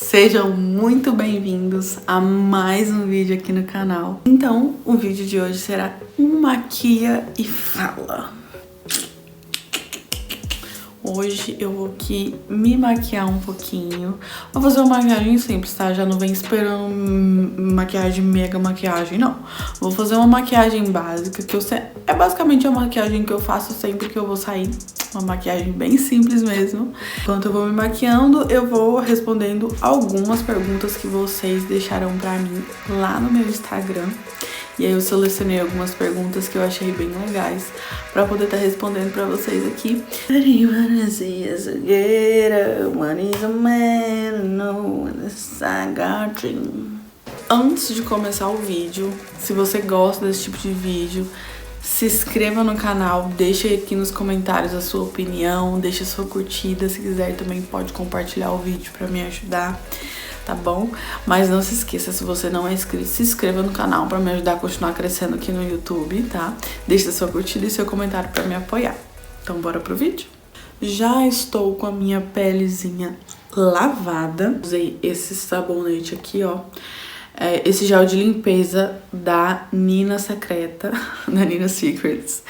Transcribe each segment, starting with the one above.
Sejam muito bem-vindos a mais um vídeo aqui no canal. Então, o vídeo de hoje será um maquia e fala. Hoje eu vou aqui me maquiar um pouquinho. Vou fazer uma maquiagem simples, tá? Já não vem esperando maquiagem, mega maquiagem, não. Vou fazer uma maquiagem básica, que é basicamente a maquiagem que eu faço sempre que eu vou sair. Uma maquiagem bem simples mesmo. Enquanto eu vou me maquiando, eu vou respondendo algumas perguntas que vocês deixaram pra mim lá no meu Instagram. E aí eu selecionei algumas perguntas que eu achei bem legais pra poder estar respondendo pra vocês aqui. Antes de começar o vídeo, se você gosta desse tipo de vídeo, se inscreva no canal, deixa aqui nos comentários a sua opinião, deixa a sua curtida, se quiser também pode compartilhar o vídeo pra me ajudar, tá bom? Mas não se esqueça, se você não é inscrito, se inscreva no canal pra me ajudar a continuar crescendo aqui no YouTube, tá? Deixa a sua curtida e seu comentário pra me apoiar. Então bora pro vídeo? Já estou com a minha pelezinha lavada, usei esse sabonete aqui, ó. Esse gel de limpeza da Nina Secreta, da Nina Secrets.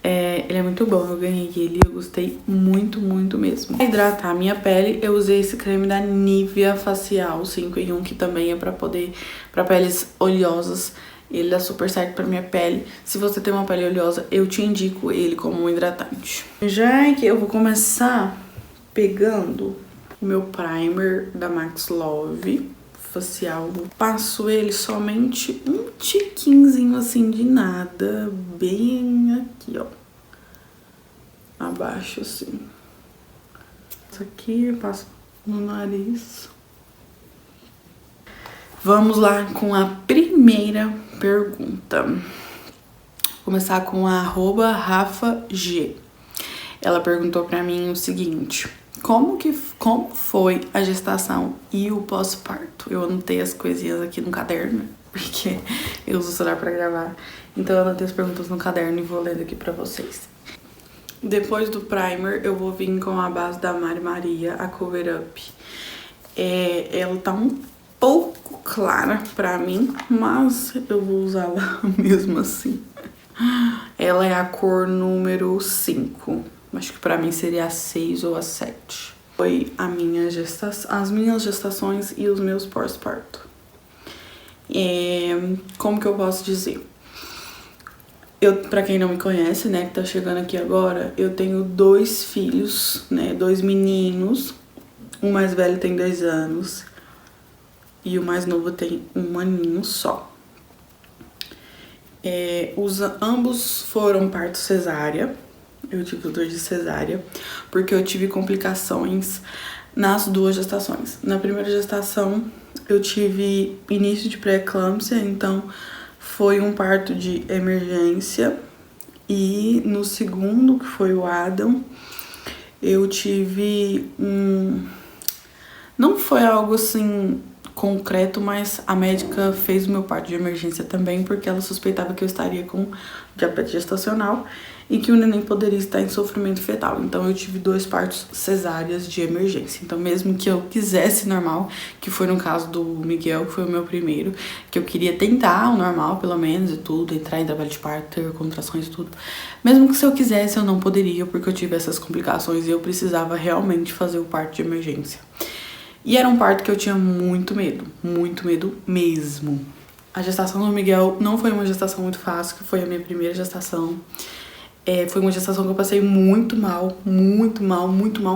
Ele é muito bom, eu ganhei ele, eu gostei muito, muito mesmo. Pra hidratar a minha pele, eu usei esse creme da Nivea Facial 5 em 1, que também é pra peles oleosas. Ele dá super certo pra minha pele. Se você tem uma pele oleosa, eu te indico ele como um hidratante. Já que eu vou começar pegando o meu primer da Max Love facial, passo ele somente um tiquinzinho assim de nada, bem aqui, ó, abaixo assim. Isso aqui eu passo no nariz. Vamos lá com a primeira pergunta. Vou começar com a @RafaG. Ela perguntou pra mim o seguinte: Como foi a gestação e o pós-parto? Eu anotei as coisinhas aqui no caderno, porque eu uso o celular pra gravar. Então eu anotei as perguntas no caderno e vou lendo aqui pra vocês. Depois do primer, eu vou vir com a base da Mari Maria, a Cover Up. Ela tá um pouco clara pra mim, mas eu vou usá-la mesmo assim. Ela é a cor número 5. Acho que pra mim seria a 6 ou a 7. Foi as minhas gestações e os meus pós-parto. Como que eu posso dizer? Pra quem não me conhece, né, que tá chegando aqui agora, eu tenho 2 filhos, né, 2 meninos. O mais velho tem 2 anos e o mais novo tem 1 aninho só. Ambos foram parto cesárea. Eu tive dor de cesárea, porque eu tive complicações nas 2 gestações. Na primeira gestação, eu tive início de pré-eclâmpsia, então foi um parto de emergência. E no segundo, que foi o Adam, eu tive não foi algo assim concreto, mas a médica fez o meu parto de emergência também, porque ela suspeitava que eu estaria com diabetes gestacional e que o neném poderia estar em sofrimento fetal. Então eu tive 2 partos cesáreas de emergência. Então mesmo que eu quisesse normal, que foi no caso do Miguel, que foi o meu primeiro, que eu queria tentar o normal pelo menos e tudo, entrar em trabalho de parto, ter contrações e tudo. Mesmo que se eu quisesse eu não poderia, porque eu tive essas complicações e eu precisava realmente fazer o parto de emergência. E era um parto que eu tinha muito medo mesmo. A gestação do Miguel não foi uma gestação muito fácil, que foi a minha primeira gestação. Foi uma gestação que eu passei muito mal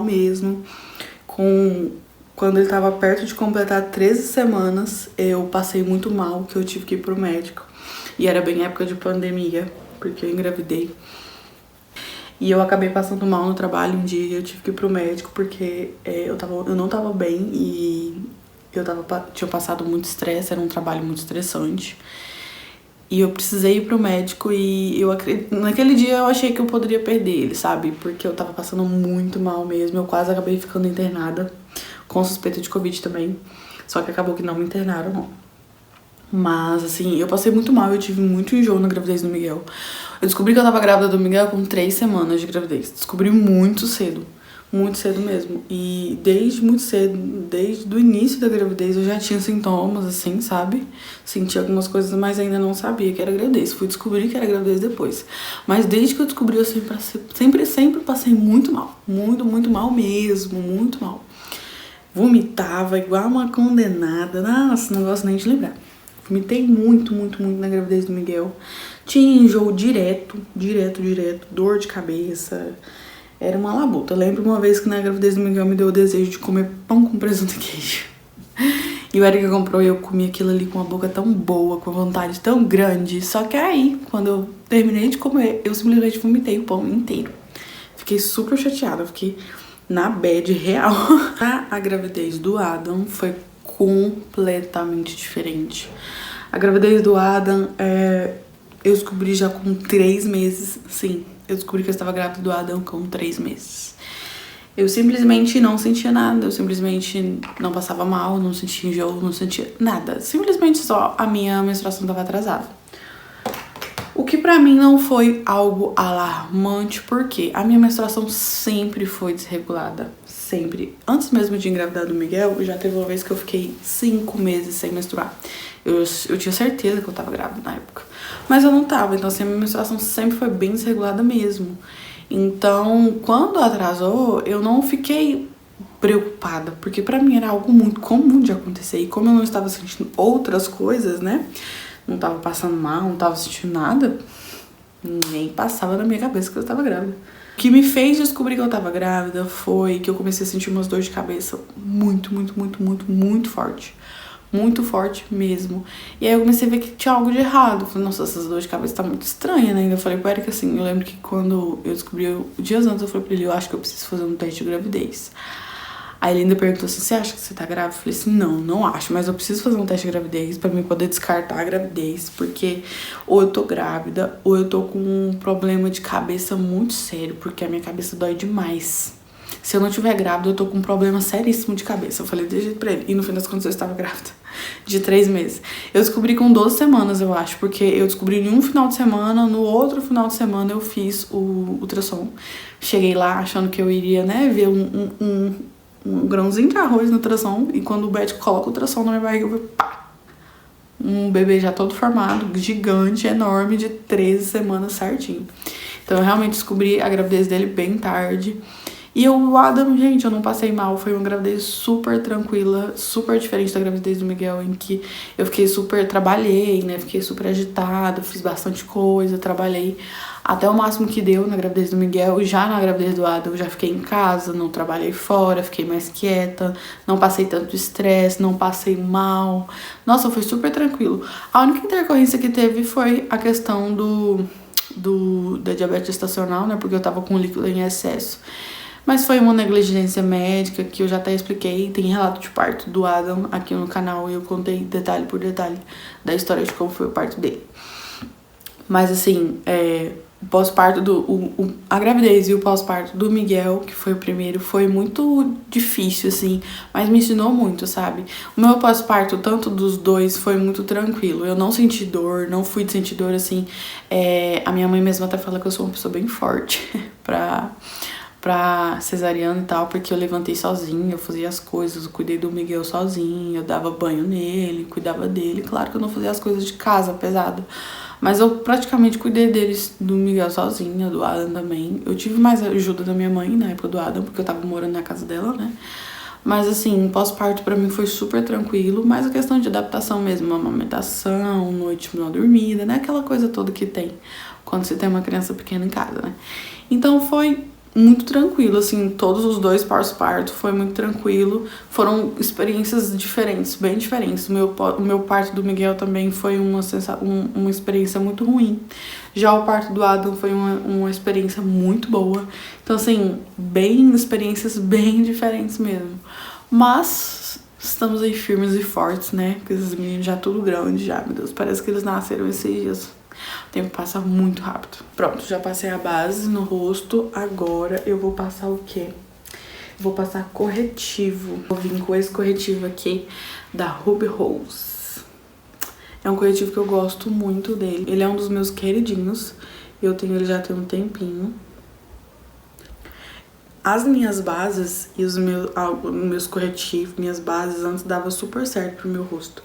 mesmo. Quando ele tava perto de completar 13 semanas, eu passei muito mal, que eu tive que ir pro médico. E era bem época de pandemia, porque eu engravidei. E eu acabei passando mal no trabalho um dia, eu tive que ir pro médico porque eu não tava bem e tinha passado muito estresse, era um trabalho muito estressante. E eu precisei ir pro médico e naquele dia eu achei que eu poderia perder ele, sabe? Porque eu tava passando muito mal mesmo, eu quase acabei ficando internada, com suspeita de Covid também. Só que acabou que não me internaram, não. Mas, assim, eu passei muito mal, eu tive muito enjoo na gravidez do Miguel. Eu descobri que eu tava grávida do Miguel com 3 semanas de gravidez. Descobri muito cedo. muito cedo mesmo. E desde muito cedo, desde o início da gravidez, eu já tinha sintomas, assim, sabe? Sentia algumas coisas, mas ainda não sabia que era gravidez. Fui descobrir que era gravidez depois. Mas desde que eu descobri, eu sempre passei muito mal. Muito mal mesmo, muito mal. Vomitava igual uma condenada. Nossa, não gosto nem de lembrar. Vomitei muito na gravidez do Miguel. Tinha enjoo direto, dor de cabeça. Era uma labuta. Eu lembro uma vez que na gravidez do Miguel me deu o desejo de comer pão com presunto e queijo. E o Eric comprou e eu comi aquilo ali com uma boca tão boa, com uma vontade tão grande. Só que aí, quando eu terminei de comer, eu simplesmente vomitei o pão inteiro. Fiquei super chateada, fiquei na bad real. A gravidez do Adam foi completamente diferente. A gravidez do Adam, eu descobri já com 3 meses, sim. Eu descobri que eu estava grávida do Adam com 3 meses. Eu simplesmente não sentia nada, eu simplesmente não passava mal, não sentia enjoo, não sentia nada. Simplesmente só a minha menstruação estava atrasada. O que pra mim não foi algo alarmante, porque a minha menstruação sempre foi desregulada. Sempre. Antes mesmo de engravidar do Miguel, já teve uma vez que eu fiquei 5 meses sem menstruar. Eu tinha certeza que eu tava grávida na época. Mas eu não tava, então assim, a minha menstruação sempre foi bem desregulada mesmo. Então, quando atrasou, eu não fiquei preocupada, porque pra mim era algo muito comum de acontecer. E como eu não estava sentindo outras coisas, né? Não tava passando mal, não tava sentindo nada, nem passava na minha cabeça que eu tava grávida. O que me fez descobrir que eu tava grávida foi que eu comecei a sentir umas dores de cabeça muito forte. Muito forte mesmo. E aí eu comecei a ver que tinha algo de errado. Eu falei, nossa, essas dores de cabeça tá muito estranha, né? Eu falei pro Eric assim, eu lembro que quando eu descobri, dias antes eu falei pra ele, eu acho que eu preciso fazer um teste de gravidez. Aí ele ainda perguntou assim, você acha que você tá grávida? Eu falei assim, não acho, mas eu preciso fazer um teste de gravidez pra mim poder descartar a gravidez, porque ou eu tô grávida, ou eu tô com um problema de cabeça muito sério, porque a minha cabeça dói demais. Se eu não tiver grávida, eu tô com um problema seríssimo de cabeça. Eu falei desse jeito pra ele. E no fim das contas eu estava grávida. De 3 meses. Eu descobri com 12 semanas, eu acho. Porque eu descobri em um final de semana. No outro final de semana eu fiz o ultrassom. Cheguei lá achando que eu iria, né, ver um grãozinho de arroz no ultrassom. E quando o médico coloca o ultrassom na minha barriga, eu vi, pá! Um bebê já todo formado, gigante, enorme, de 13 semanas certinho. Então eu realmente descobri a gravidez dele bem tarde. E o Adam, gente, eu não passei mal, foi uma gravidez super tranquila, super diferente da gravidez do Miguel, em que eu trabalhei, né, fiquei super agitada, fiz bastante coisa, trabalhei até o máximo que deu na gravidez do Miguel. Já na gravidez do Adam eu já fiquei em casa, não trabalhei fora, fiquei mais quieta, não passei tanto estresse, não passei mal. Nossa, foi super tranquilo. A única intercorrência que teve foi a questão da diabetes gestacional, né, porque eu tava com líquido em excesso. Mas foi uma negligência médica que eu já até expliquei. Tem relato de parto do Adam aqui no canal e eu contei detalhe por detalhe da história de como foi o parto dele. Mas assim, o pós-parto a gravidez e o pós-parto do Miguel, que foi o primeiro, foi muito difícil, assim, mas me ensinou muito, sabe? O meu pós-parto, tanto dos dois, foi muito tranquilo. Eu não senti dor, não fui de sentir dor, assim. A minha mãe mesma até fala que eu sou uma pessoa bem forte pra cesariana e tal, porque eu levantei sozinha, eu fazia as coisas, eu cuidei do Miguel sozinha, eu dava banho nele, cuidava dele. Claro que eu não fazia as coisas de casa, pesado, mas eu praticamente cuidei deles, do Miguel sozinha, do Adam também. Eu tive mais ajuda da minha mãe na época do Adam, porque eu tava morando na casa dela, né? Mas assim, pós-parto pra mim foi super tranquilo, mas a questão de adaptação mesmo, amamentação, noite mal dormida, né? Aquela coisa toda que tem quando você tem uma criança pequena em casa, né? Então foi muito tranquilo, assim, todos os dois pós-parto foi muito tranquilo. Foram experiências diferentes, bem diferentes. O meu parto do Miguel também foi uma experiência muito ruim. Já o parto do Adam foi uma experiência muito boa. Então, assim, experiências bem diferentes mesmo. Mas estamos aí firmes e fortes, né? Porque esses meninos já tudo grande já, meu Deus. Parece que eles nasceram esses dias. O tempo passa muito rápido. Pronto, já passei a base no rosto. Agora eu vou passar o quê? Vou passar corretivo. Vou vir com esse corretivo aqui da Ruby Rose. É um corretivo que eu gosto muito dele. Ele é um dos meus queridinhos. Eu tenho ele já tem um tempinho. As minhas bases e os meus corretivos, minhas bases antes dava super certo pro meu rosto.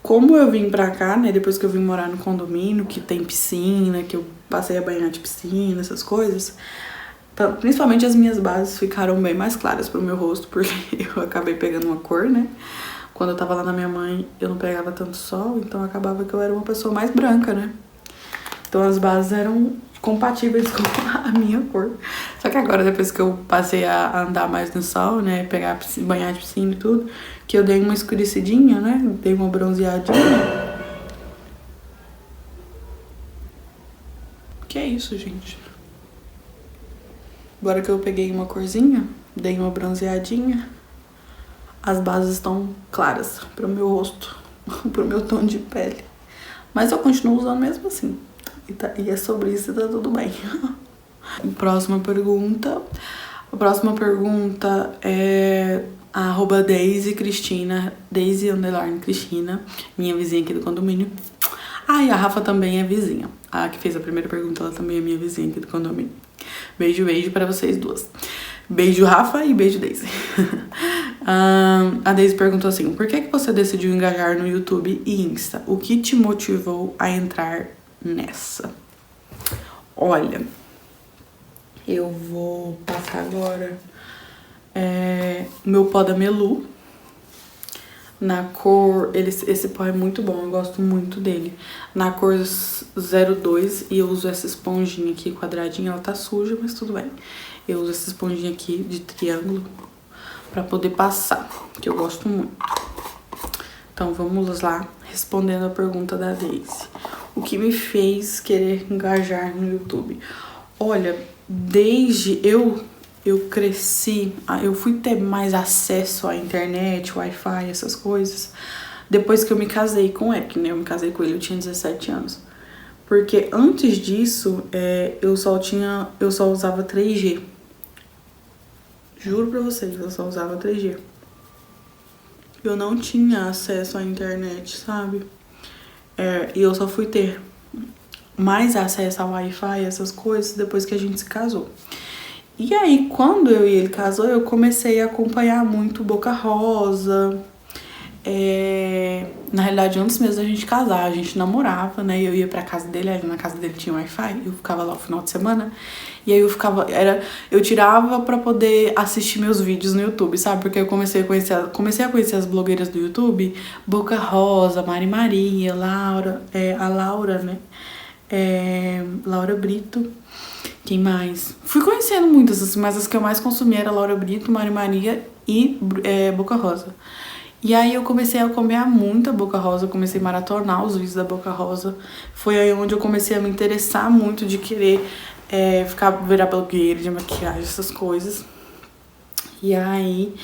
Como eu vim pra cá, né, depois que eu vim morar no condomínio, que tem piscina, que eu passei a banhar de piscina, essas coisas, principalmente as minhas bases ficaram bem mais claras pro meu rosto, porque eu acabei pegando uma cor, né? Quando eu tava lá na minha mãe, eu não pegava tanto sol, então acabava que eu era uma pessoa mais branca, né? Então as bases eram compatíveis com a minha cor. Só que agora, depois que eu passei a andar mais no sol, né, pegar banhar de piscina e tudo, que eu dei uma escurecidinha, né, dei uma bronzeadinha. Que é isso, gente? Agora que eu peguei uma corzinha, dei uma bronzeadinha, as bases estão claras pro meu rosto, pro meu tom de pele. Mas eu continuo usando mesmo assim. E é sobre isso e tá tudo bem. Próxima pergunta. A próxima pergunta é a @Daisy Cristina, Daisy_Cristina, minha vizinha aqui do condomínio. Ah, e a Rafa também é vizinha. A que fez a primeira pergunta, ela também é minha vizinha aqui do condomínio. Beijo, beijo pra vocês duas. Beijo, Rafa, e beijo, Daisy. A Daisy perguntou assim: por que você decidiu engajar no YouTube e Insta? O que te motivou a entrar nessa? Olha, eu vou passar agora meu pó da Melu na cor, esse pó é muito bom, eu gosto muito dele, na cor 02, e eu uso essa esponjinha aqui quadradinha, ela tá suja, mas tudo bem. Eu uso essa esponjinha aqui de triângulo pra poder passar, que eu gosto muito. Então vamos lá, respondendo a pergunta da Daisy. O que me fez querer engajar no YouTube? Olha, desde eu cresci, eu fui ter mais acesso à internet, Wi-Fi, essas coisas, depois que eu me casei com o Eric, né? Eu me casei com ele, eu tinha 17 anos. Porque antes disso, eu só usava 3G. Juro pra vocês, eu só usava 3G. Eu não tinha acesso à internet, sabe? E eu só fui ter mais acesso ao Wi-Fi, essas coisas, depois que a gente se casou. E aí, quando eu e ele casou, eu comecei a acompanhar muito Boca Rosa. Na realidade, antes mesmo da gente casar, a gente namorava, né? Eu ia pra casa dele, ali na casa dele tinha Wi-Fi, eu ficava lá no final de semana. E aí eu tirava pra poder assistir meus vídeos no YouTube, sabe? Porque eu comecei a conhecer as blogueiras do YouTube, Boca Rosa, Mari Maria, Laura, a Laura, né? Laura Brito. Quem mais? Fui conhecendo muitas, assim, mas as que eu mais consumi era Laura Brito, Mari Maria e Boca Rosa. E aí eu comecei a acompanhar muito a Boca Rosa, eu comecei a maratonar os vídeos da Boca Rosa. Foi aí onde eu comecei a me interessar muito de querer virar blogueira de maquiagem, essas coisas. E aí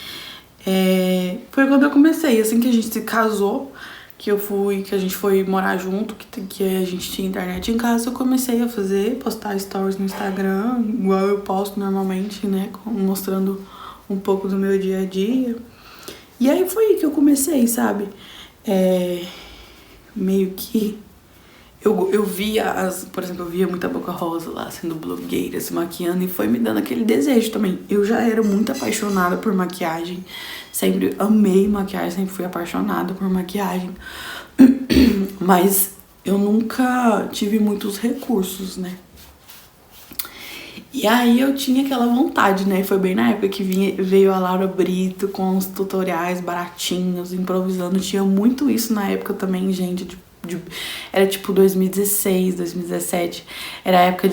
foi quando eu comecei, assim que a gente se casou, que a gente foi morar junto, que a gente tinha internet em casa, eu comecei a postar stories no Instagram, igual eu posto normalmente, né, mostrando um pouco do meu dia a dia. E aí foi aí que eu comecei, sabe? Meio que eu via por exemplo, eu via muita Boca Rosa lá sendo blogueira, se maquiando, e foi me dando aquele desejo também. Eu já era muito apaixonada por maquiagem, sempre amei maquiagem, sempre fui apaixonada por maquiagem, mas eu nunca tive muitos recursos, né? E aí eu tinha aquela vontade, né? Foi bem na época que veio a Laura Brito com os tutoriais baratinhos, improvisando. Tinha muito isso na época também, gente, era tipo 2016, 2017. Era a época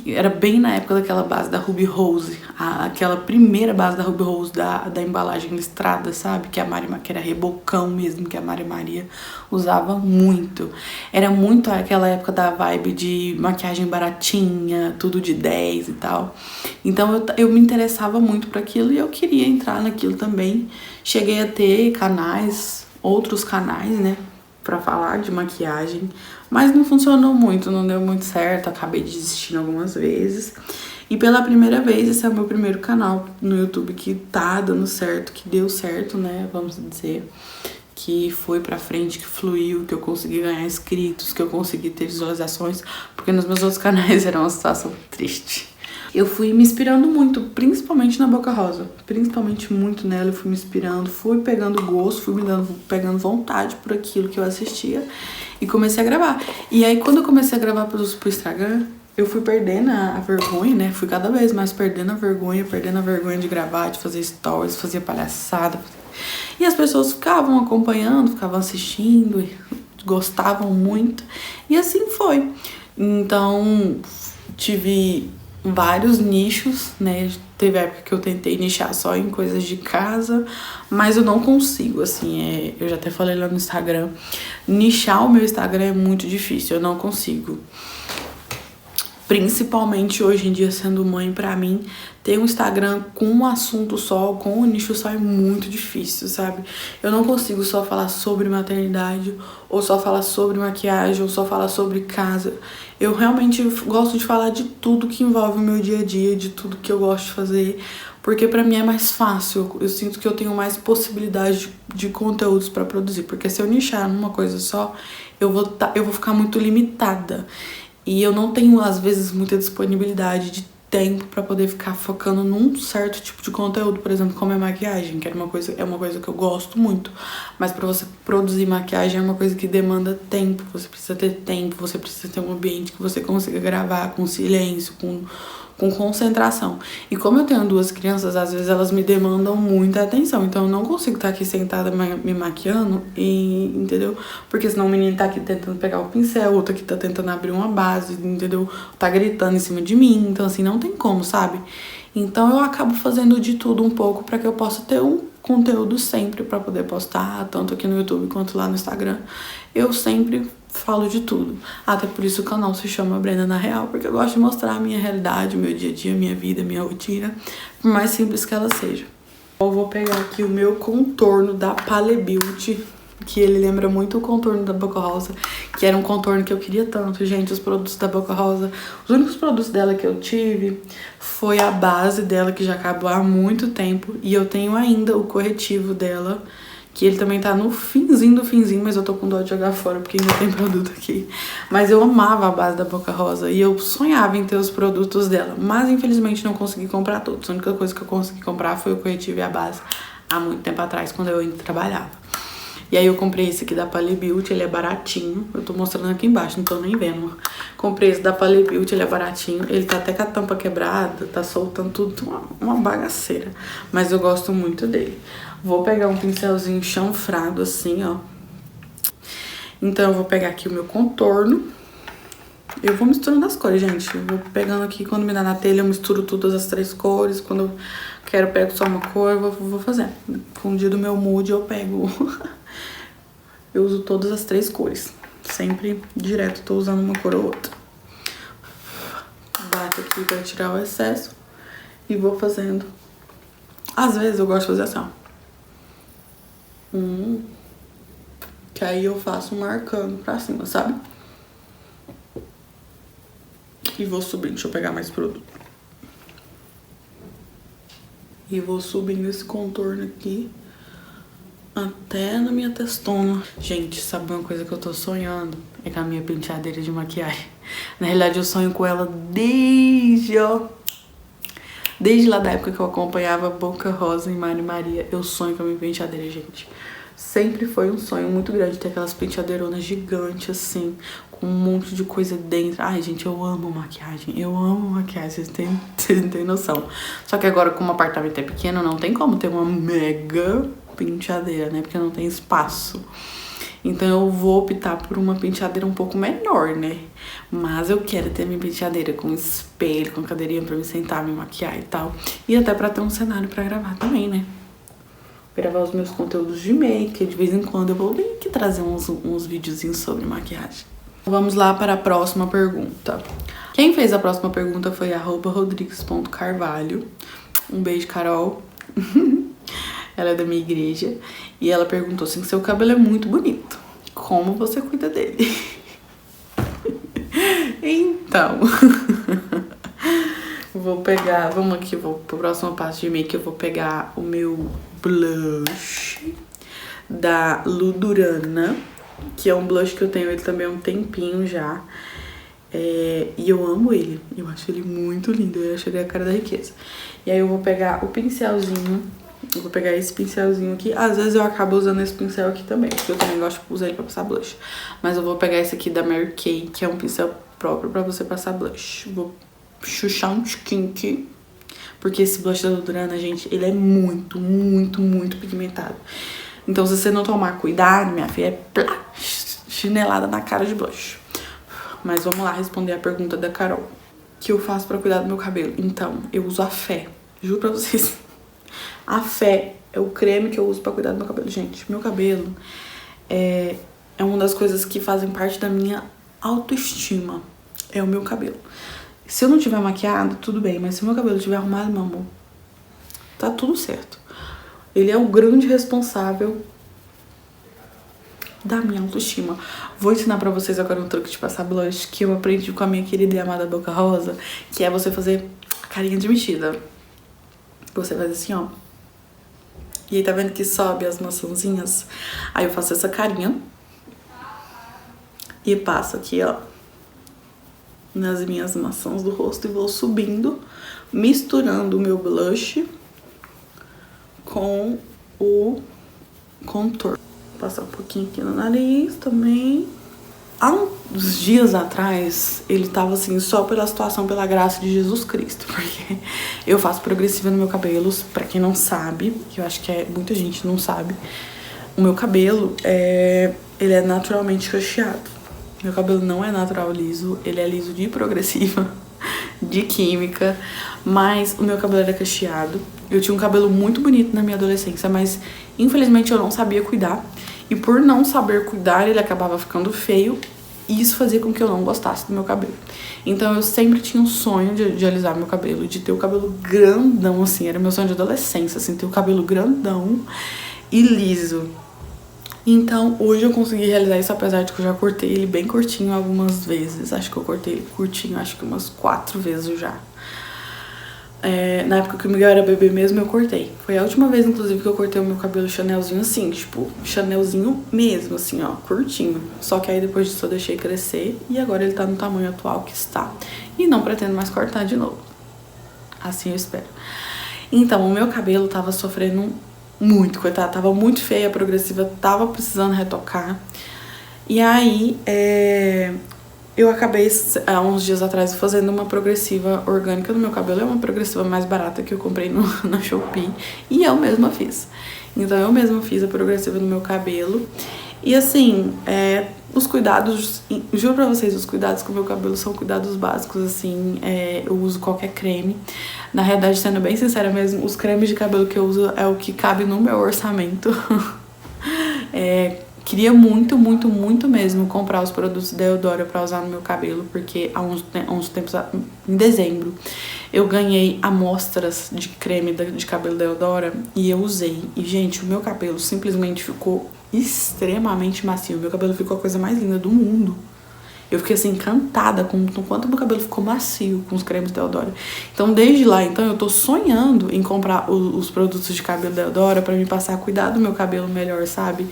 era bem na época daquela base da Ruby Rose. Aquela primeira base da Ruby Rose da embalagem listrada, sabe? Que era rebocão mesmo, que a Mari Maria usava muito. Era muito aquela época da vibe de maquiagem baratinha, tudo de 10 e tal. Então eu me interessava muito por aquilo e eu queria entrar naquilo também. Cheguei a ter outros canais, né, pra falar de maquiagem, mas não funcionou muito, não deu muito certo, acabei desistindo algumas vezes. E pela primeira vez, esse é o meu primeiro canal no YouTube que tá dando certo, que deu certo, né, vamos dizer, que foi pra frente, que fluiu, que eu consegui ganhar inscritos, que eu consegui ter visualizações, porque nos meus outros canais era uma situação triste. Eu fui me inspirando muito, principalmente na Boca Rosa. Principalmente muito nela, eu fui me inspirando, fui pegando gosto, pegando vontade por aquilo que eu assistia e comecei a gravar. E aí, quando eu comecei a gravar pro Instagram, eu fui perdendo a vergonha, né? Fui cada vez mais perdendo a vergonha de gravar, de fazer stories, fazer palhaçada. E as pessoas ficavam acompanhando, ficavam assistindo, gostavam muito. E assim foi. Então, tive vários nichos, né? Teve época que eu tentei nichar só em coisas de casa, mas eu não consigo, assim, eu já até falei lá no Instagram, nichar o meu Instagram é muito difícil, eu não consigo. Principalmente hoje em dia, sendo mãe, pra mim, ter um Instagram com um assunto só, com um nicho só é muito difícil, sabe? Eu não consigo só falar sobre maternidade, ou só falar sobre maquiagem, ou só falar sobre casa. Eu realmente gosto de falar de tudo que envolve o meu dia a dia, de tudo que eu gosto de fazer, porque pra mim é mais fácil. Eu sinto que eu tenho mais possibilidade de conteúdos pra produzir, porque se eu nichar numa coisa só, eu vou ficar muito limitada. E eu não tenho, às vezes, muita disponibilidade de tempo pra poder ficar focando num certo tipo de conteúdo, por exemplo, como é maquiagem, que é uma coisa que eu gosto muito. Mas pra você produzir maquiagem é uma coisa que demanda tempo, você precisa ter tempo, você precisa ter um ambiente que você consiga gravar com silêncio, com concentração. E como eu tenho 2 crianças, às vezes elas me demandam muita atenção. Então eu não consigo estar aqui sentada me maquiando, entendeu? Porque senão o menino tá aqui tentando pegar o pincel, outro aqui tá tentando abrir uma base, entendeu? Tá gritando em cima de mim. Então assim, não tem como, sabe? Então eu acabo fazendo de tudo um pouco pra que eu possa ter um conteúdo sempre pra poder postar, tanto aqui no YouTube quanto lá no Instagram. Eu sempre falo de tudo. Até por isso o canal se chama Brenda na Real, porque eu gosto de mostrar a minha realidade, o meu dia a dia, a minha vida, a minha rotina, por mais simples que ela seja. Eu vou pegar aqui o meu contorno da Pale Beauty, que ele lembra muito o contorno da Boca Rosa, que era um contorno que eu queria tanto, gente. Os produtos da Boca Rosa, os únicos produtos dela que eu tive foi a base dela, que já acabou há muito tempo, e eu tenho ainda o corretivo dela, que ele também tá no finzinho do finzinho, mas eu tô com dó de jogar fora porque ainda tem produto aqui. Mas eu amava a base da Boca Rosa e eu sonhava em ter os produtos dela, mas infelizmente não consegui comprar todos. A única coisa que eu consegui comprar foi o corretivo e a base há muito tempo atrás, quando eu ainda trabalhava. E aí eu comprei esse aqui da Pale Beauty, ele é baratinho. Eu tô mostrando aqui embaixo, não tô nem vendo. Comprei esse da Pale Beauty, ele é baratinho. Ele tá até com a tampa quebrada, tá soltando tudo, uma bagaceira. Mas eu gosto muito dele. Vou pegar um pincelzinho chanfrado assim, ó. Então eu vou pegar aqui o meu contorno. Eu vou misturando as cores, gente. Eu vou pegando aqui, quando me dá na telha, eu misturo todas as 3 cores. Quando eu quero, eu pego só uma cor, eu vou fazendo. Com o dia do meu mood, eu pego... Eu uso todas as 3 cores. Sempre direto, tô usando uma cor ou outra. Bato aqui pra tirar o excesso. E vou fazendo. Às vezes eu gosto de fazer assim, ó. Que aí eu faço marcando pra cima, sabe? E vou subindo. Deixa eu pegar mais produto. E vou subindo esse contorno aqui até na minha testona. Gente, sabe uma coisa que eu tô sonhando? É com a minha penteadeira de maquiagem. Na realidade, eu sonho com ela desde lá da época que eu acompanhava Boca Rosa e Mari Maria. Eu sonho com a minha penteadeira, gente. Sempre foi um sonho muito grande ter aquelas penteadeironas gigantes, assim, com um monte de coisa dentro. Ai, gente, eu amo maquiagem. Eu amo maquiagem, vocês não têm noção. Só que agora, como o apartamento é pequeno, não tem como ter uma mega penteadeira, né? Porque não tem espaço. Então eu vou optar por uma penteadeira um pouco menor, né? Mas eu quero ter minha penteadeira com espelho, com cadeirinha pra me sentar, me maquiar e tal. E até pra ter um cenário pra gravar também, né? Gravar os meus conteúdos de make, de vez em quando eu vou vir aqui trazer uns videozinhos sobre maquiagem. Vamos lá para a próxima pergunta. Quem fez a próxima pergunta foi @rodrigues.carvalho. Um beijo, Carol. Ela é da minha igreja. E ela perguntou assim: seu cabelo é muito bonito, como você cuida dele? Então... Vou pegar, vamos aqui, vou pro próximo passo de make. Eu vou pegar o meu blush da Ludurana, que é um blush que eu tenho ele também há um tempinho já. E eu amo ele. Eu acho ele muito lindo. Eu acho ele a cara da riqueza. E aí eu vou pegar o pincelzinho. Eu vou pegar esse pincelzinho aqui. Às vezes eu acabo usando esse pincel aqui também, porque eu também gosto de usar ele pra passar blush. Mas eu vou pegar esse aqui da Mary Kay, que é um pincel próprio pra você passar blush. Vou chuchar um tiquinho aqui. Porque esse blush da Ludurana, gente, ele é muito, muito, muito pigmentado. Então, se você não tomar cuidado, minha filha, é plá, chinelada na cara de blush. Mas vamos lá responder a pergunta da Carol. O que eu faço pra cuidar do meu cabelo? Então, eu uso a Fé. Juro pra vocês. A Fé é o creme que eu uso pra cuidar do meu cabelo. Gente, meu cabelo é uma das coisas que fazem parte da minha autoestima. É o meu cabelo. Se eu não tiver maquiado, tudo bem. Mas se o meu cabelo estiver arrumado, meu amor, tá tudo certo. Ele é o grande responsável da minha autoestima. Vou ensinar pra vocês agora um truque de passar blush que eu aprendi com a minha querida e amada Boca Rosa, que é você fazer a carinha de metida. Você faz assim, ó. E aí tá vendo que sobe as maçãzinhas? Aí eu faço essa carinha e passo aqui, ó, nas minhas maçãs do rosto e vou subindo, misturando o meu blush com o contorno. Vou passar um pouquinho aqui no nariz também. Há uns dias atrás, ele tava assim, só pela situação, pela graça de Jesus Cristo. Porque eu faço progressiva no meu cabelo, pra quem não sabe, que eu acho que muita gente não sabe. O meu cabelo, ele é naturalmente cacheado. Meu cabelo não é natural liso, ele é liso de progressiva, de química. Mas o meu cabelo era cacheado. Eu tinha um cabelo muito bonito na minha adolescência, mas infelizmente eu não sabia cuidar. E por não saber cuidar, ele acabava ficando feio. E isso fazia com que eu não gostasse do meu cabelo. Então eu sempre tinha um sonho de alisar meu cabelo, de ter o cabelo grandão, assim. Era meu sonho de adolescência, assim, ter o cabelo grandão e liso. Então hoje eu consegui realizar isso, apesar de que eu já cortei ele bem curtinho algumas vezes. Acho que eu cortei ele curtinho, acho que umas 4 vezes já. Na época que o Miguel era bebê mesmo, eu cortei. Foi a última vez, inclusive, que eu cortei o meu cabelo Chanelzinho assim, tipo, Chanelzinho mesmo, assim, ó, curtinho. Só que aí depois disso eu deixei crescer e agora ele tá no tamanho atual que está. E não pretendo mais cortar de novo. Assim eu espero. Então, o meu cabelo tava sofrendo muito, coitado. Tava muito feia, a progressiva tava precisando retocar. E aí, eu acabei, há uns dias atrás, fazendo uma progressiva orgânica no meu cabelo. É uma progressiva mais barata que eu comprei na Shopee. E eu mesma fiz. Então, eu mesma fiz a progressiva no meu cabelo. E assim, os cuidados, juro pra vocês, os cuidados com o meu cabelo são cuidados básicos, assim. Eu uso qualquer creme. Na realidade, sendo bem sincera mesmo, os cremes de cabelo que eu uso é o que cabe no meu orçamento. Queria muito, muito, muito mesmo comprar os produtos da Eudora pra usar no meu cabelo, porque há uns tempos, em dezembro, eu ganhei amostras de creme de cabelo da Eudora e eu usei. E, gente, o meu cabelo simplesmente ficou extremamente macio. Meu cabelo ficou a coisa mais linda do mundo. Eu fiquei assim, encantada com o quanto meu cabelo ficou macio com os cremes da Eudora. Então, desde lá, eu tô sonhando em comprar os produtos de cabelo da Eudora pra me passar a cuidar do meu cabelo melhor, sabe?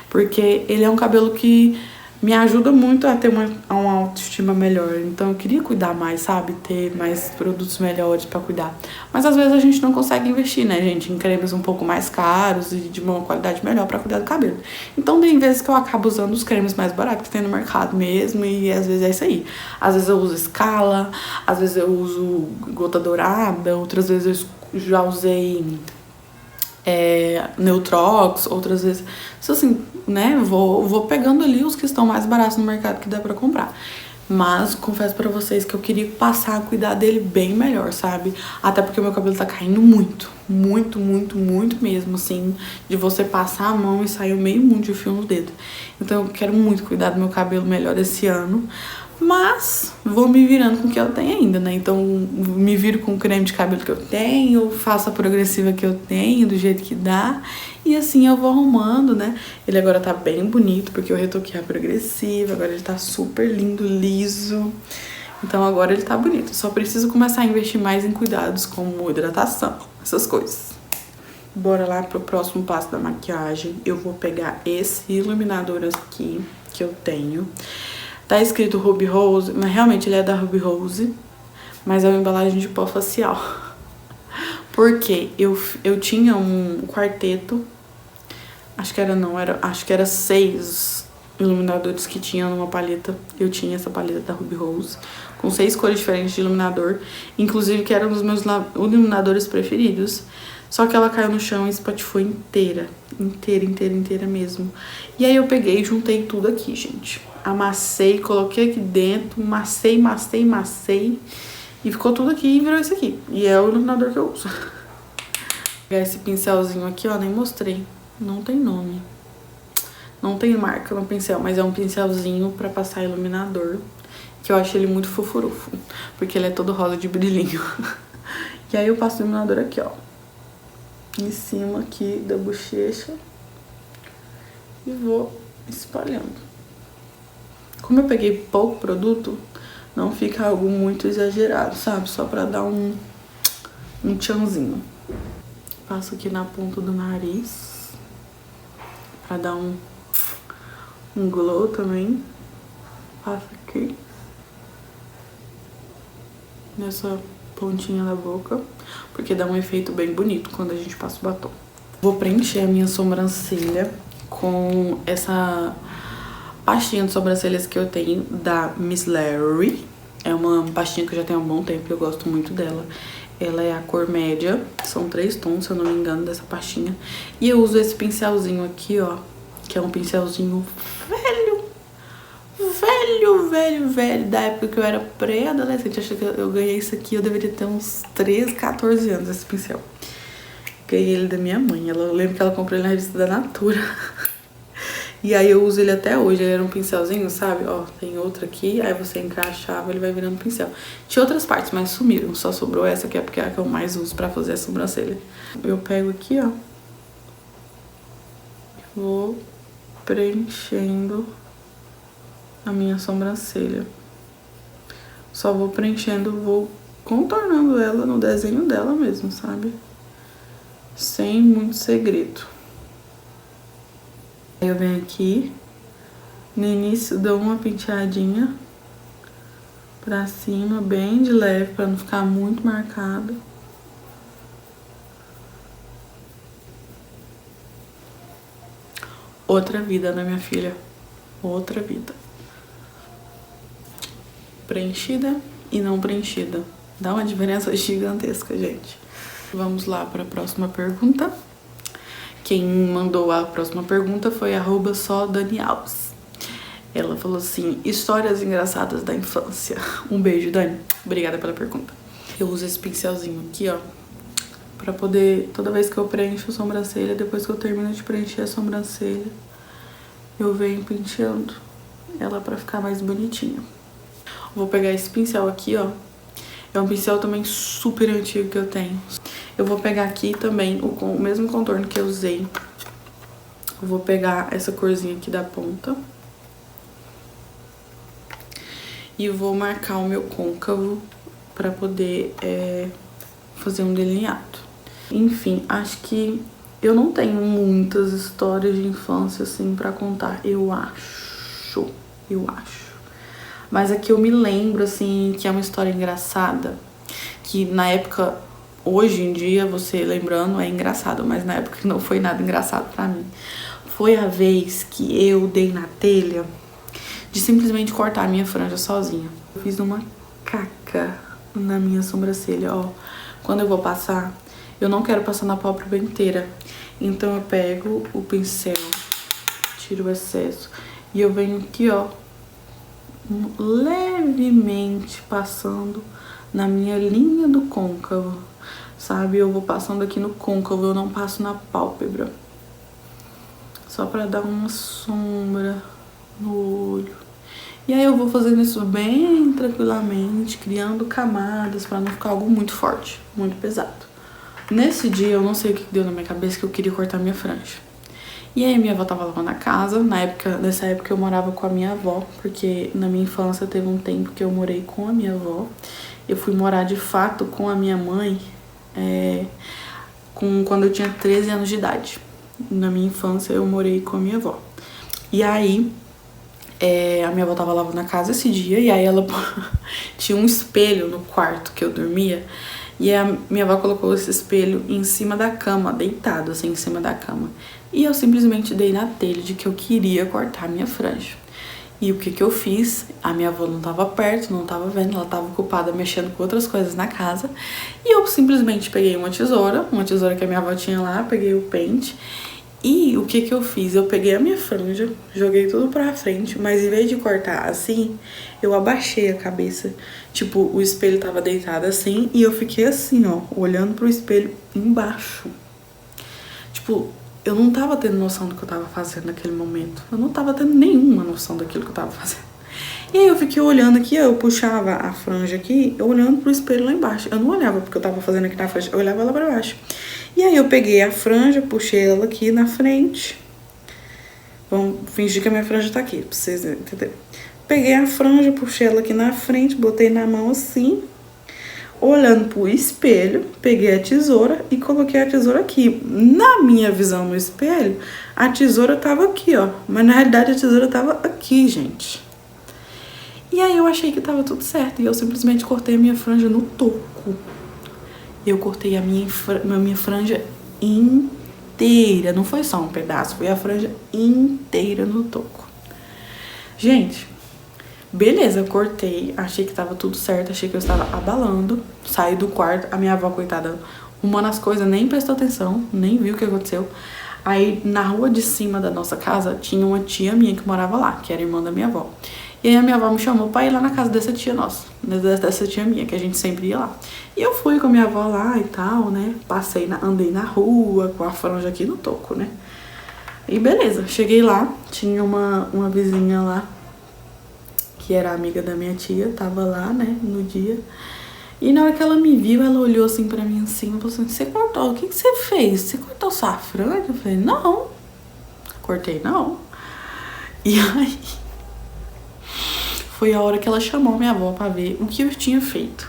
Porque ele é um cabelo que me ajuda muito a ter uma autoestima melhor. Então, eu queria cuidar mais, sabe? Ter mais produtos melhores pra cuidar. Mas, às vezes, a gente não consegue investir, né, gente? Em cremes um pouco mais caros e de uma qualidade melhor pra cuidar do cabelo. Então, tem vezes que eu acabo usando os cremes mais baratos que tem no mercado mesmo. E, às vezes, é isso aí. Às vezes, eu uso Scala. Às vezes, eu uso gota dourada. Outras vezes, eu já usei Neutrox. Outras vezes... Isso assim, né? Vou pegando ali os que estão mais baratos no mercado que dá pra comprar. Mas confesso pra vocês que eu queria passar a cuidar dele bem melhor, sabe? Até porque o meu cabelo tá caindo muito. Muito, muito, muito mesmo, assim. De você passar a mão e sair meio mundo de fio no dedo. Então eu quero muito cuidar do meu cabelo melhor esse ano. Mas vou me virando com o que eu tenho ainda, né? Então me viro com o creme de cabelo que eu tenho, faço a progressiva que eu tenho, do jeito que dá. E assim eu vou arrumando, né? Ele agora tá bem bonito, porque eu retoquei a progressiva. Agora ele tá super lindo, liso. Então agora ele tá bonito. Só preciso começar a investir mais em cuidados, como hidratação, essas coisas. Bora lá pro próximo passo da maquiagem. Eu vou pegar esse iluminador aqui, que eu tenho. Tá escrito Ruby Rose, mas realmente ele é da Ruby Rose, mas é uma embalagem de pó facial. Porque eu tinha um quarteto, acho que era 6 iluminadores que tinha numa paleta. Eu tinha essa paleta da Ruby Rose, com 6 cores diferentes de iluminador, inclusive que era um dos meus iluminadores preferidos. Só que ela caiu no chão e espatifou inteira mesmo. E aí eu peguei e juntei tudo aqui, gente. Amassei, coloquei aqui dentro, massei. E ficou tudo aqui e virou isso aqui. E é o iluminador que eu uso. Vou pegar esse pincelzinho aqui, ó, nem mostrei. Não tem nome. Não tem marca no pincel, mas é um pincelzinho pra passar iluminador. Que eu acho ele muito fofurufo, porque ele é todo rosa de brilhinho. E aí eu passo o iluminador aqui, ó. Em cima aqui da bochecha. E vou espalhando. Como eu peguei pouco produto, não fica algo muito exagerado, sabe? Só pra dar um tchanzinho. Passo aqui na ponta do nariz. Pra dar um glow também. Passo aqui. Nessa pontinha da boca. Porque dá um efeito bem bonito quando a gente passa o batom. Vou preencher a minha sobrancelha com essa pastinha de sobrancelhas que eu tenho da Miss Larry. É uma pastinha que eu já tenho há um bom tempo e eu gosto muito dela. Ela é a cor média, são 3 tons, se eu não me engano, dessa pastinha. E eu uso esse pincelzinho aqui, ó, que é um pincelzinho velho, da época que eu era pré-adolescente. Acho que eu ganhei isso aqui, eu deveria ter uns 13, 14 anos, esse pincel. Ganhei ele da minha mãe, eu lembro que ela comprou ele na revista da Natura. E aí eu uso ele até hoje, ele era um pincelzinho, sabe? Ó, tem outro aqui, aí você encaixava, ele vai virando pincel. Tinha outras partes, mas sumiram, só sobrou essa aqui, porque é a que eu mais uso pra fazer a sobrancelha. Eu pego aqui, ó, vou preenchendo a minha sobrancelha. Só vou preenchendo, vou contornando ela no desenho dela mesmo, sabe? Sem muito segredo. Aí eu venho aqui, no início dou uma penteadinha pra cima, bem de leve, pra não ficar muito marcado. Outra vida, né, minha filha? Outra vida. Preenchida e não preenchida. Dá uma diferença gigantesca, gente. Vamos lá para a próxima pergunta. Quem mandou a próxima pergunta foi @só_Dani_Alves. Ela falou assim: histórias engraçadas da infância. Um beijo, Dani. Obrigada pela pergunta. Eu uso esse pincelzinho aqui, ó, pra poder, toda vez que eu preencho a sobrancelha, depois que eu termino de preencher a sobrancelha, eu venho penteando ela pra ficar mais bonitinha. Vou pegar esse pincel aqui, ó. É um pincel também super antigo que eu tenho. Eu vou pegar aqui também o mesmo contorno que eu usei. Eu vou pegar essa corzinha aqui da ponta. E vou marcar o meu côncavo pra poder fazer um delineado. Enfim, acho que eu não tenho muitas histórias de infância assim pra contar. Eu acho. Mas aqui eu me lembro, assim, que é uma história engraçada. Que na época, hoje em dia, você lembrando, é engraçado. Mas na época não foi nada engraçado pra mim. Foi a vez que eu dei na telha de simplesmente cortar a minha franja sozinha. Eu fiz uma caca na minha sobrancelha, ó. Quando eu vou passar, eu não quero passar na pálpebra inteira. Então eu pego o pincel, tiro o excesso e eu venho aqui, ó, levemente passando na minha linha do côncavo, sabe? Eu vou passando aqui no côncavo, eu não passo na pálpebra. Só pra dar uma sombra no olho. E aí eu vou fazendo isso bem tranquilamente, criando camadas pra não ficar algo muito forte, muito pesado. Nesse dia eu não sei o que deu na minha cabeça, que eu queria cortar minha franja. E aí minha avó tava lavando a casa, nessa época eu morava com a minha avó, porque na minha infância teve um tempo que eu morei com a minha avó. Eu fui morar de fato com a minha mãe quando eu tinha 13 anos de idade. Na minha infância eu morei com a minha avó. E aí A minha avó tava lavando a casa esse dia, e aí ela tinha um espelho no quarto que eu dormia, e a minha avó colocou esse espelho em cima da cama, deitado assim em cima da cama. E eu simplesmente dei na telha de que eu queria cortar a minha franja. E o que eu fiz? A minha avó não tava perto, não tava vendo, ela tava ocupada mexendo com outras coisas na casa. E eu simplesmente peguei uma tesoura que a minha avó tinha lá, peguei o pente. E o que eu fiz? Eu peguei a minha franja, joguei tudo pra frente, mas em vez de cortar assim, eu abaixei a cabeça. Tipo, o espelho tava deitado assim e eu fiquei assim, ó, olhando pro espelho embaixo. Tipo, eu não tava tendo noção do que eu tava fazendo naquele momento. Eu não tava tendo nenhuma noção daquilo que eu tava fazendo. E aí eu fiquei olhando aqui, eu puxava a franja aqui, eu olhando pro espelho lá embaixo. Eu não olhava porque eu tava fazendo aqui na frente, eu olhava lá pra baixo. E aí eu peguei a franja, puxei ela aqui na frente. Vamos fingir que a minha franja tá aqui, pra vocês entenderem. Peguei a franja, puxei ela aqui na frente, botei na mão assim, olhando pro espelho, peguei a tesoura e coloquei a tesoura aqui. Na minha visão no espelho, a tesoura tava aqui, ó. Mas na realidade a tesoura tava aqui, gente. E aí eu achei que tava tudo certo e eu simplesmente cortei a minha franja no toco. Eu cortei a minha franja inteira. Não foi só um pedaço, foi a franja inteira no toco. Gente, beleza, eu cortei. Achei que tava tudo certo, achei que eu estava abalando. Saí do quarto, a minha avó, coitada, arrumando as coisas, nem prestou atenção, nem viu o que aconteceu. Aí, na rua de cima da nossa casa, tinha uma tia minha que morava lá, que era irmã da minha avó. E aí a minha avó me chamou pra ir lá na casa dessa tia nossa, dessa tia minha, que a gente sempre ia lá. E eu fui com a minha avó lá e tal, né? Andei na rua com a franja aqui no toco, né? E beleza, cheguei lá, tinha uma vizinha lá, que era amiga da minha tia, tava lá, né, no dia. E na hora que ela me viu, ela olhou assim pra mim assim, e falou assim, você cortou, o que você fez? Você cortou sua franja? Eu falei, não, cortei não. E aí foi a hora que ela chamou minha avó pra ver o que eu tinha feito.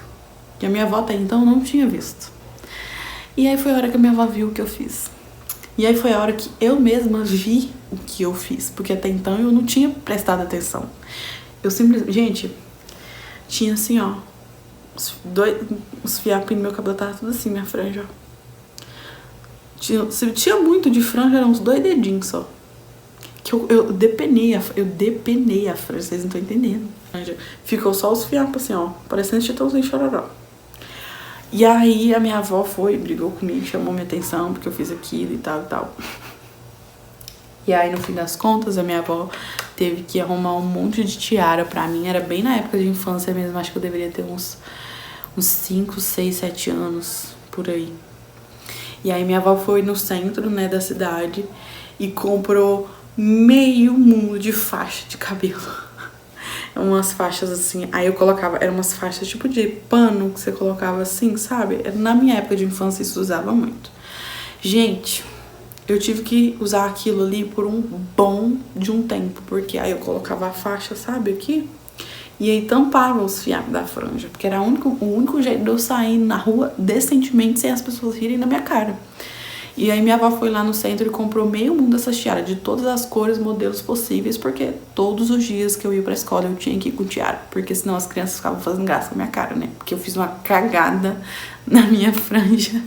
Que a minha avó até então não tinha visto. E aí foi a hora que a minha avó viu o que eu fiz. E aí foi a hora que eu mesma vi o que eu fiz. Porque até então eu não tinha prestado atenção. Eu simplesmente... Gente, tinha assim, ó. Os fiapos no meu cabelo, tava tudo assim, minha franja, ó. Se tinha muito de franja, eram uns 2 dedinhos só. Que eu depenei a franja, vocês não estão entendendo. Ficou só os fiapos assim, ó, parecendo Chitãozinho Chororó. E aí a minha avó foi, brigou comigo, chamou minha atenção porque eu fiz aquilo e tal e tal. E aí no fim das contas a minha avó teve que arrumar um monte de tiara pra mim. Era bem na época de infância mesmo, acho que eu deveria ter uns 5, 6, 7 anos por aí. E aí minha avó foi no centro, né, da cidade e comprou meio mundo de faixa de cabelo. Umas faixas assim, aí eu colocava, eram umas faixas tipo de pano que você colocava assim, sabe? Na minha época de infância isso usava muito. Gente, eu tive que usar aquilo ali por um bom de um tempo, porque aí eu colocava a faixa, sabe, aqui, e aí tampava os fiapos da franja, porque era o único jeito de eu sair na rua decentemente sem as pessoas rirem na minha cara. E aí minha avó foi lá no centro e comprou meio mundo dessas tiaras, de todas as cores, modelos possíveis, porque todos os dias que eu ia pra escola eu tinha que ir com tiara, porque senão as crianças ficavam fazendo graça na minha cara, né? Porque eu fiz uma cagada na minha franja.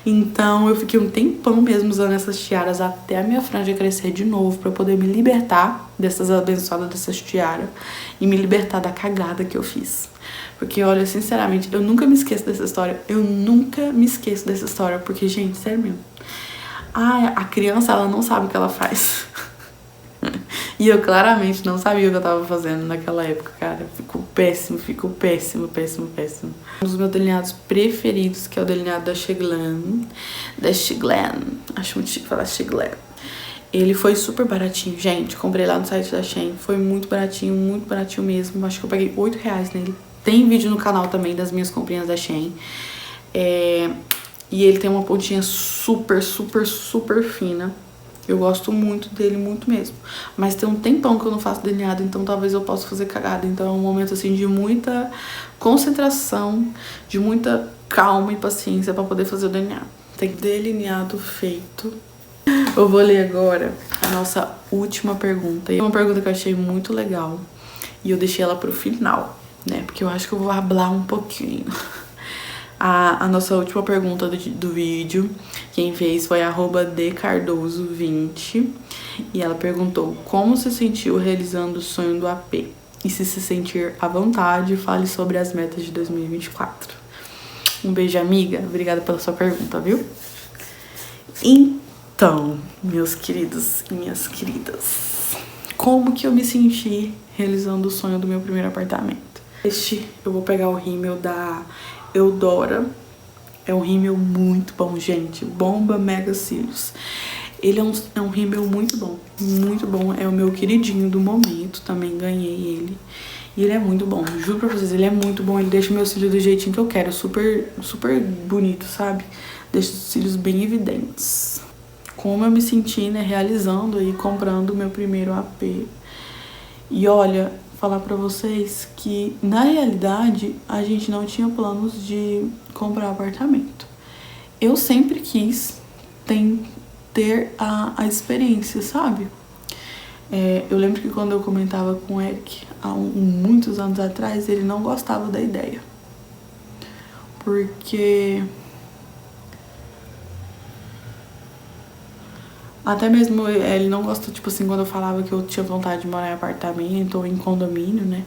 Então eu fiquei um tempão mesmo usando essas tiaras até a minha franja crescer de novo, pra eu poder me libertar dessas abençoadas dessas tiaras e me libertar da cagada que eu fiz. Porque, olha, sinceramente, eu nunca me esqueço dessa história. Eu nunca me esqueço dessa história. Porque, gente, sério mesmo. A criança, ela não sabe o que ela faz. E eu claramente não sabia o que eu tava fazendo naquela época, cara. Ficou péssimo. Um dos meus delineados preferidos, que é o delineado da Sheglan. Acho muito chique falar Sheglan. Ele foi super baratinho, gente. Comprei lá no site da Shein. Foi muito baratinho mesmo. Acho que eu paguei R$8 nele. Tem vídeo no canal também das minhas comprinhas da Shein. E ele tem uma pontinha super fina. Eu gosto muito dele, muito mesmo. Mas tem um tempão que eu não faço delineado, então talvez eu possa fazer cagada. Então é um momento, assim, de muita concentração, de muita calma e paciência pra poder fazer o delineado. Tem delineado feito. Eu vou ler agora a nossa última pergunta. E é uma pergunta que eu achei muito legal. E eu deixei ela pro final, né? Porque eu acho que eu vou hablar um pouquinho. A nossa última pergunta do vídeo, quem fez foi @dcardoso20. E ela perguntou: como se sentiu realizando o sonho do AP? E se sentir à vontade, fale sobre as metas de 2024. Um beijo, amiga. Obrigada pela sua pergunta, viu? Então, meus queridos e minhas queridas, como que eu me senti realizando o sonho do meu primeiro apartamento? Eu vou pegar o rímel da Eudora. É um rímel muito bom, gente. Bomba Mega Cílios. Ele é um rímel muito bom. Muito bom. É o meu queridinho do momento. Também ganhei ele. E ele é muito bom. Juro pra vocês, ele é muito bom. Ele deixa meu cílio do jeitinho que eu quero. Super, super bonito, sabe? Deixa os cílios bem evidentes. Como eu me senti, né, realizando e comprando o meu primeiro AP. E olha, falar pra vocês que, na realidade, a gente não tinha planos de comprar apartamento. Eu sempre quis ter a experiência, sabe? Eu lembro que quando eu comentava com o Eric, há muitos anos atrás, ele não gostava da ideia. Porque... até mesmo ele não gosta, tipo assim, quando eu falava que eu tinha vontade de morar em apartamento ou em condomínio, né?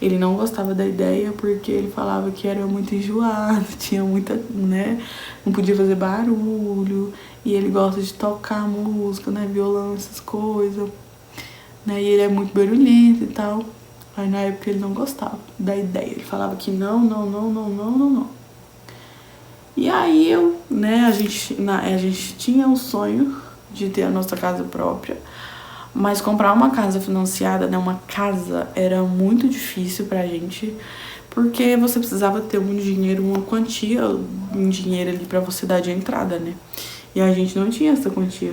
Ele não gostava da ideia porque ele falava que era muito enjoado, tinha muita, né? Não podia fazer barulho. E ele gosta de tocar música, né? Violão, essas coisas. Né? E ele é muito barulhento e tal. Aí na época ele não gostava da ideia. Ele falava que não. E aí a gente tinha um sonho de ter a nossa casa própria, mas comprar uma casa financiada, né, uma casa, era muito difícil pra gente, porque você precisava ter um dinheiro, uma quantia, um dinheiro ali pra você dar de entrada, né, e a gente não tinha essa quantia.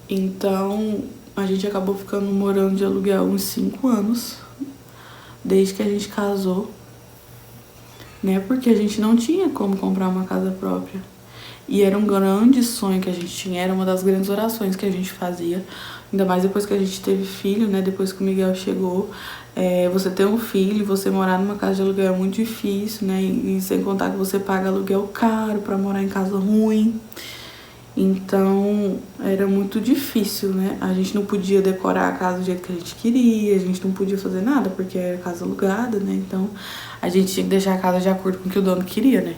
Então, a gente acabou ficando morando de aluguel uns 5 anos, desde que a gente casou, né, porque a gente não tinha como comprar uma casa própria. E era um grande sonho que a gente tinha, era uma das grandes orações que a gente fazia. Ainda mais depois que a gente teve filho, né? Depois que o Miguel chegou. Você ter um filho, você morar numa casa de aluguel é muito difícil, né? E sem contar que você paga aluguel caro pra morar em casa ruim. Então, era muito difícil, né? A gente não podia decorar a casa do jeito que a gente queria, a gente não podia fazer nada, porque era casa alugada, né? Então, a gente tinha que deixar a casa de acordo com o que o dono queria, né?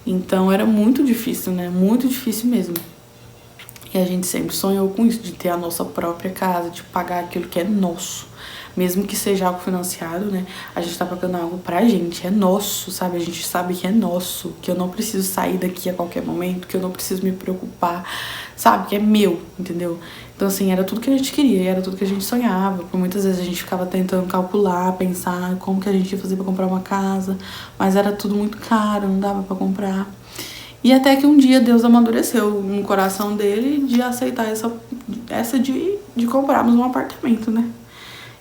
Então era muito difícil, né? Muito difícil mesmo. E a gente sempre sonhou com isso, de ter a nossa própria casa, de pagar aquilo que é nosso. Mesmo que seja algo financiado, né? A gente tá pagando algo pra gente, é nosso, sabe? A gente sabe que é nosso, que eu não preciso sair daqui a qualquer momento, que eu não preciso me preocupar, sabe? Que é meu, entendeu? Então, assim, era tudo que a gente queria, era tudo que a gente sonhava. Por muitas vezes a gente ficava tentando calcular, pensar como que a gente ia fazer pra comprar uma casa, mas era tudo muito caro, não dava pra comprar. E até que um dia Deus amadureceu no coração dele de aceitar essa de comprarmos um apartamento, né?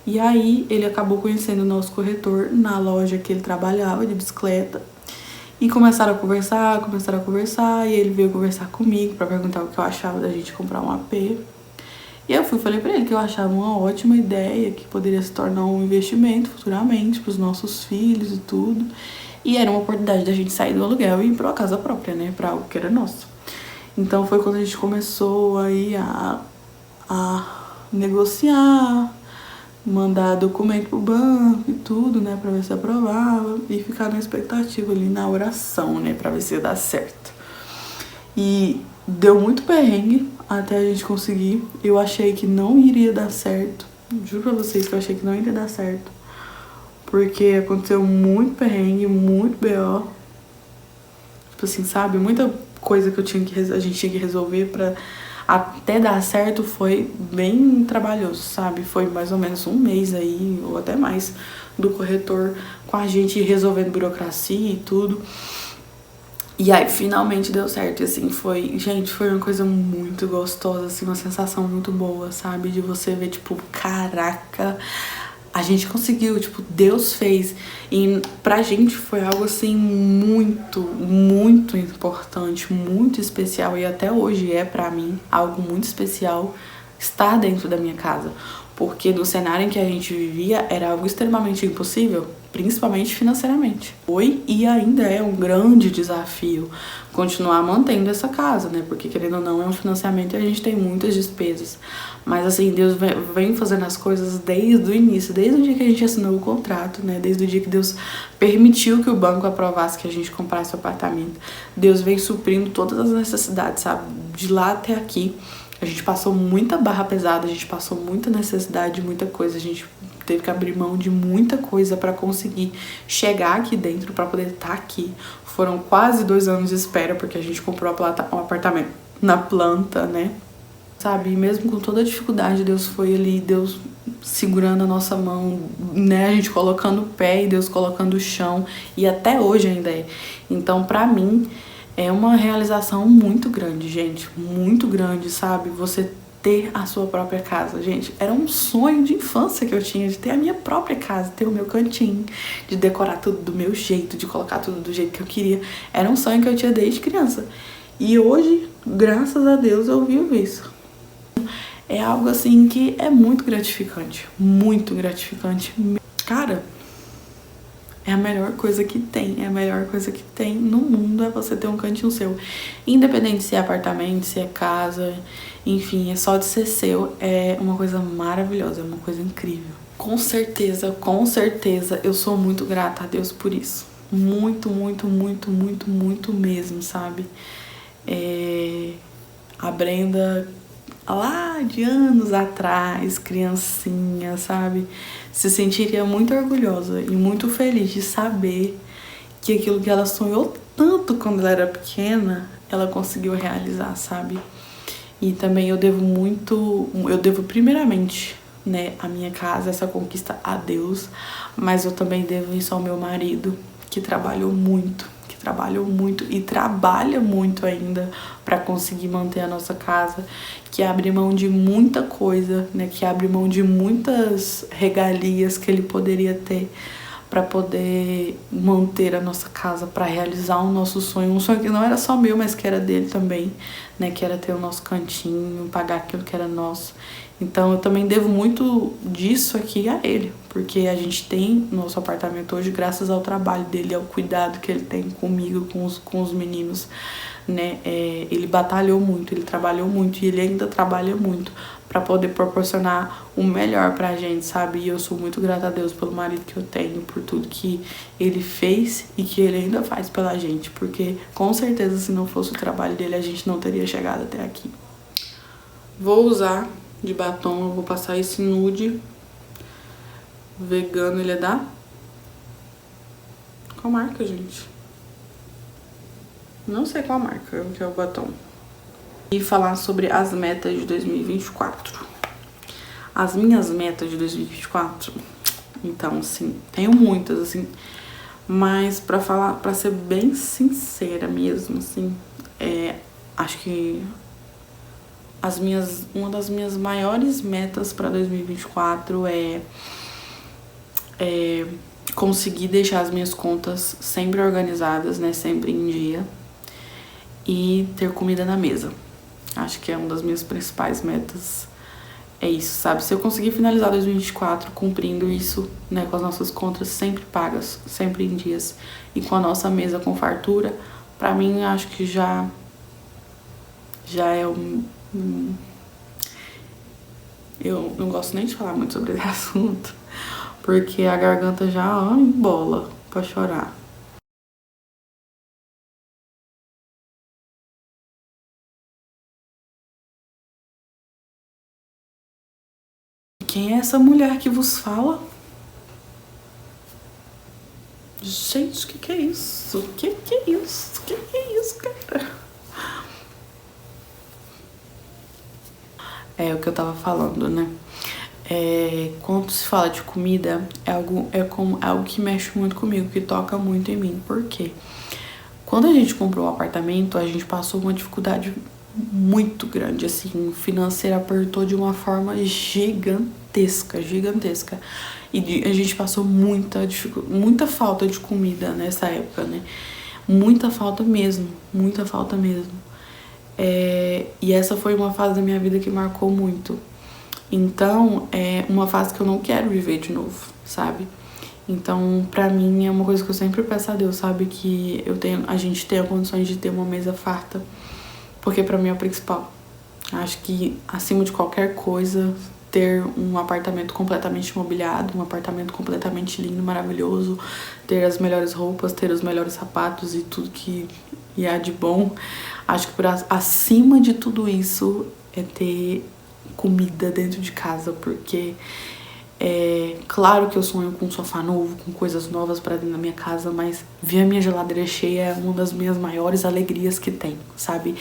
E aí ele acabou conhecendo o nosso corretor na loja que ele trabalhava de bicicleta. E começaram a conversar, e ele veio conversar comigo pra perguntar o que eu achava da gente comprar um AP. E eu falei pra ele que eu achava uma ótima ideia, que poderia se tornar um investimento futuramente pros nossos filhos e tudo. E era uma oportunidade da gente sair do aluguel e ir pra uma casa própria, né, pra algo que era nosso. Então foi quando a gente começou aí a negociar, mandar documento pro banco e tudo, né, pra ver se aprovava, e ficar na expectativa ali, na oração, né, pra ver se ia dar certo. E deu muito perrengue até a gente conseguir. Eu achei que não iria dar certo, juro pra vocês que eu achei que não iria dar certo, porque aconteceu muito perrengue, muito BO, tipo assim, sabe, muita coisa que a gente tinha que resolver pra até dar certo. Foi bem trabalhoso, sabe? Foi mais ou menos um mês aí, ou até mais, do corretor com a gente resolvendo burocracia e tudo. E aí finalmente deu certo, e assim, foi uma coisa muito gostosa, assim, uma sensação muito boa, sabe? De você ver, tipo, caraca, a gente conseguiu, tipo, Deus fez. E pra gente foi algo assim muito, muito importante, muito especial. E até hoje é pra mim algo muito especial estar dentro da minha casa. Porque no cenário em que a gente vivia era algo extremamente impossível, principalmente financeiramente. Foi e ainda é um grande desafio continuar mantendo essa casa, né? Porque querendo ou não é um financiamento e a gente tem muitas despesas. Mas assim, Deus vem fazendo as coisas desde o início, desde o dia que a gente assinou o contrato, né? Desde o dia que Deus permitiu que o banco aprovasse que a gente comprasse o apartamento. Deus vem suprindo todas as necessidades, sabe? De lá até aqui. A gente passou muita barra pesada, a gente passou muita necessidade, muita coisa. A gente teve que abrir mão de muita coisa para conseguir chegar aqui dentro, para poder estar aqui. Foram quase 2 anos de espera, porque a gente comprou um apartamento na planta, né? Sabe, e mesmo com toda a dificuldade, Deus foi ali, Deus segurando a nossa mão, né? A gente colocando o pé e Deus colocando o chão. E até hoje ainda é. Então, pra mim, é uma realização muito grande, gente. Muito grande, sabe? Você ter a sua própria casa, gente. Era um sonho de infância que eu tinha, de ter a minha própria casa, ter o meu cantinho, de decorar tudo do meu jeito, de colocar tudo do jeito que eu queria. Era um sonho que eu tinha desde criança. E hoje, graças a Deus, eu vivo isso. É algo assim que é muito gratificante. Muito gratificante. Cara, é a melhor coisa que tem. É a melhor coisa que tem no mundo é você ter um cantinho seu. Independente se é apartamento, se é casa, enfim, é só de ser seu. É uma coisa maravilhosa, é uma coisa incrível. Com certeza, eu sou muito grata a Deus por isso. Muito, muito, muito, muito, muito mesmo, sabe? A Brenda, lá de anos atrás, criancinha, sabe? Se sentiria muito orgulhosa e muito feliz de saber que aquilo que ela sonhou tanto quando ela era pequena, ela conseguiu realizar, sabe? E também eu devo primeiramente, né, a minha casa, essa conquista a Deus, mas eu também devo isso ao meu marido, que trabalhou muito e trabalha muito ainda para conseguir manter a nossa casa, que abre mão de muita coisa, né, que abre mão de muitas regalias que ele poderia ter para poder manter a nossa casa, para realizar o nosso sonho, um sonho que não era só meu, mas que era dele também, né, que era ter o nosso cantinho, pagar aquilo que era nosso. Então eu também devo muito disso aqui a ele, porque a gente tem nosso apartamento hoje graças ao trabalho dele, ao cuidado que ele tem comigo, com os meninos, né? Ele batalhou muito, ele trabalhou muito e ele ainda trabalha muito para poder proporcionar o melhor pra gente, sabe? E eu sou muito grata a Deus pelo marido que eu tenho, por tudo que ele fez e que ele ainda faz pela gente, porque com certeza se não fosse o trabalho dele a gente não teria chegado até aqui. Vou usar de batom, eu vou passar esse nude vegano, ele é da... Qual marca, gente? Não sei qual marca que é o batom. E falar sobre as metas de 2024. As minhas metas de 2024, então, assim, tenho muitas, assim, mas pra ser bem sincera mesmo, assim, acho que uma das minhas maiores metas para 2024 é conseguir deixar as minhas contas sempre organizadas, né, sempre em dia, e ter comida na mesa. Acho que é uma das minhas principais metas. É isso, sabe? Se eu conseguir finalizar 2024 cumprindo isso, né, com as nossas contas sempre pagas, sempre em dias, e com a nossa mesa com fartura, pra mim acho que já é eu não gosto nem de falar muito sobre esse assunto, porque a garganta já embola pra chorar. Quem é essa mulher que vos fala? Gente, que é isso? Que é isso? Que é isso, cara? É o que eu tava falando, né? Quando se fala de comida, é algo que mexe muito comigo, que toca muito em mim. Por quê? Quando a gente comprou o apartamento, a gente passou uma dificuldade muito grande, assim, financeira, apertou de uma forma gigantesca. gigantesca, gigantesca. E a gente passou muita falta de comida nessa época, né? Muita falta mesmo, muita falta mesmo. E essa foi uma fase da minha vida que marcou muito. Então, é uma fase que eu não quero viver de novo, sabe? Então, pra mim, é uma coisa que eu sempre peço a Deus, sabe? Que a gente tenha condições de ter uma mesa farta. Porque pra mim é o principal. Acho que, acima de qualquer coisa, ter um apartamento completamente mobiliado, um apartamento completamente lindo, maravilhoso, ter as melhores roupas, ter os melhores sapatos e tudo que há de bom. Acho que acima de tudo isso é ter comida dentro de casa, porque claro que eu sonho com um sofá novo, com coisas novas pra dentro da minha casa, mas ver a minha geladeira cheia é uma das minhas maiores alegrias que tem, sabe?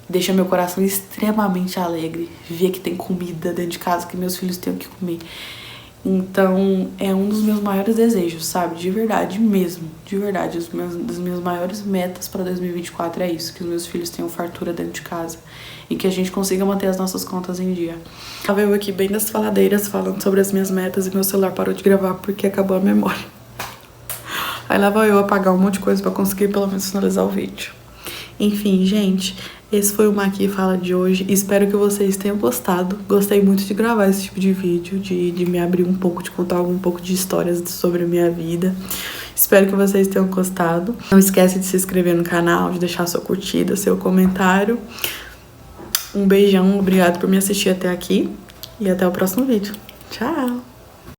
Deixa meu coração extremamente alegre ver que tem comida dentro de casa, que meus filhos têm o que comer. Então, é um dos meus maiores desejos, sabe? De verdade mesmo, de verdade. Das minhas maiores metas para 2024 é isso, que os meus filhos tenham fartura dentro de casa e que a gente consiga manter as nossas contas em dia. Tava eu aqui bem das faladeiras falando sobre as minhas metas e meu celular parou de gravar porque acabou a memória. Aí lá vai eu apagar um monte de coisa pra conseguir pelo menos finalizar o vídeo. Enfim, gente, esse foi o Maqui Fala de hoje. Espero que vocês tenham gostado. Gostei muito de gravar esse tipo de vídeo, de me abrir um pouco, de contar um pouco de histórias sobre a minha vida. Espero que vocês tenham gostado. Não esquece de se inscrever no canal, de deixar sua curtida, seu comentário. Um beijão, obrigado por me assistir até aqui e até o próximo vídeo. Tchau!